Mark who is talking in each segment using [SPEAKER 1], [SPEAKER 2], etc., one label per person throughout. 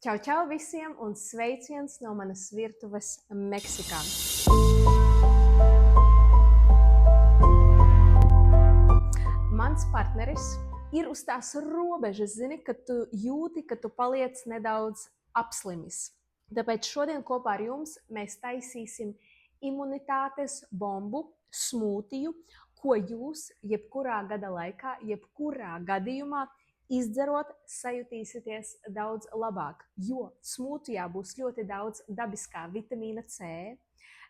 [SPEAKER 1] Čau, čau visiem un sveiciens no manas virtuves Meksikā. Mans partneris ir uz tās robežas, zini, ka tu jūti, ka tu paliec nedaudz apslimis. Tāpēc šodien kopā ar jums mēs taisīsim imunitātes bombu, smūtiju, ko jūs jebkurā gada laikā, jebkurā gadījumā izdzerot, sajutīsieties daudz labāk, jo smūtijā būs ļoti daudz dabiskā vitamīna C,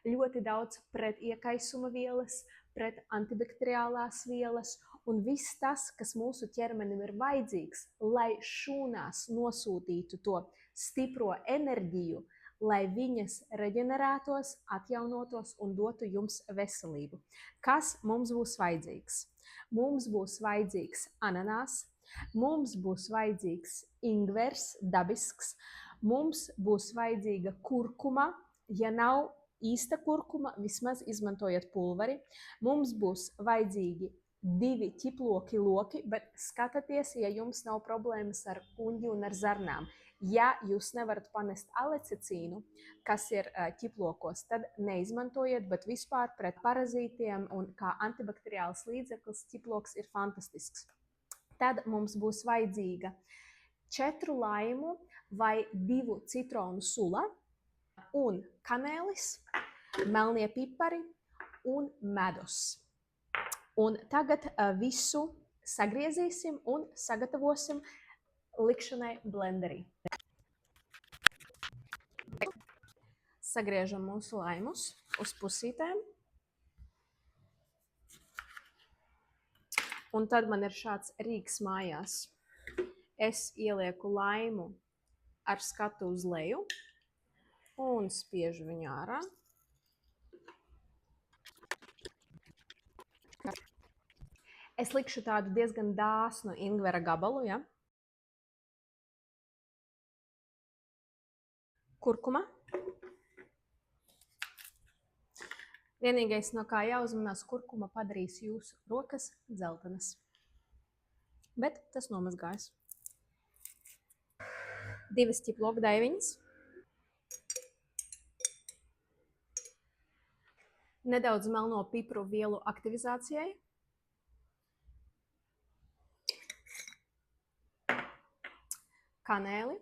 [SPEAKER 1] ļoti daudz pret iekaisuma vielas, pret antibakteriālās vielas un viss tas, kas mūsu ķermenim ir vajadzīgs, lai šūnās nosūtītu to stipro enerģiju, lai viņas reģenerētos, atjaunotos un dotu jums veselību. Kas mums būs vajadzīgs? Mums būs vajadzīgs ananās, mums būs vajadzīgs ingvers dabisks, mums būs vajadzīga kurkuma, ja nav īsta kurkuma, vismaz izmantojiet pulveri. Mums būs vajadzīgi 2 ķiploki loki, bet skatieties, ja jums nav problēmas ar kuņģi un ar zarnām. Ja jūs nevarat panest alecicīnu, kas ir ķiplokos, tad neizmantojiet, bet vispār pret parazītiem un kā antibakteriāls līdzeklis ķiploks ir fantastisks. Tad mums būs vajadzīga 4 laimu vai 2 citronu sula un kanēlis, melnie pipari un medus. Un tagad visu sagriezīsim un sagatavosim likšanai blenderī. Sagriežam mūsu laimus uz pusītēm. Un tad man ir šāds rīks mājās. Es ielieku laimu ar skatu uz leju un spiežu viņu ārā. Es likšu tādu diezgan dāsnu ingvera gabalu, ja? Kurkuma. Vienīgais, no kā jāuzmanās, kurkuma padarīs jūsu rokas dzeltenas. Bet tas nomazgājas. 2 ķiploku daiviņas. Nedaudz melno pipru vielu aktivizācijai. Kanēli.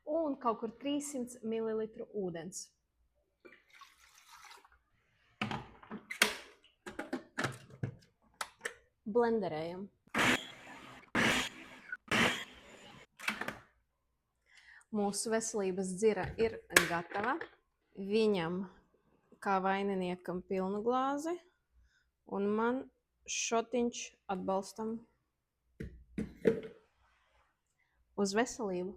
[SPEAKER 1] Un kaut kur 300 ml ūdens. Blenderējam. Mūsu veselības dzira ir gatava. Viņam kā vaininiekam pilnu glāzi un man šotiņš atbalstam. Uz veselību!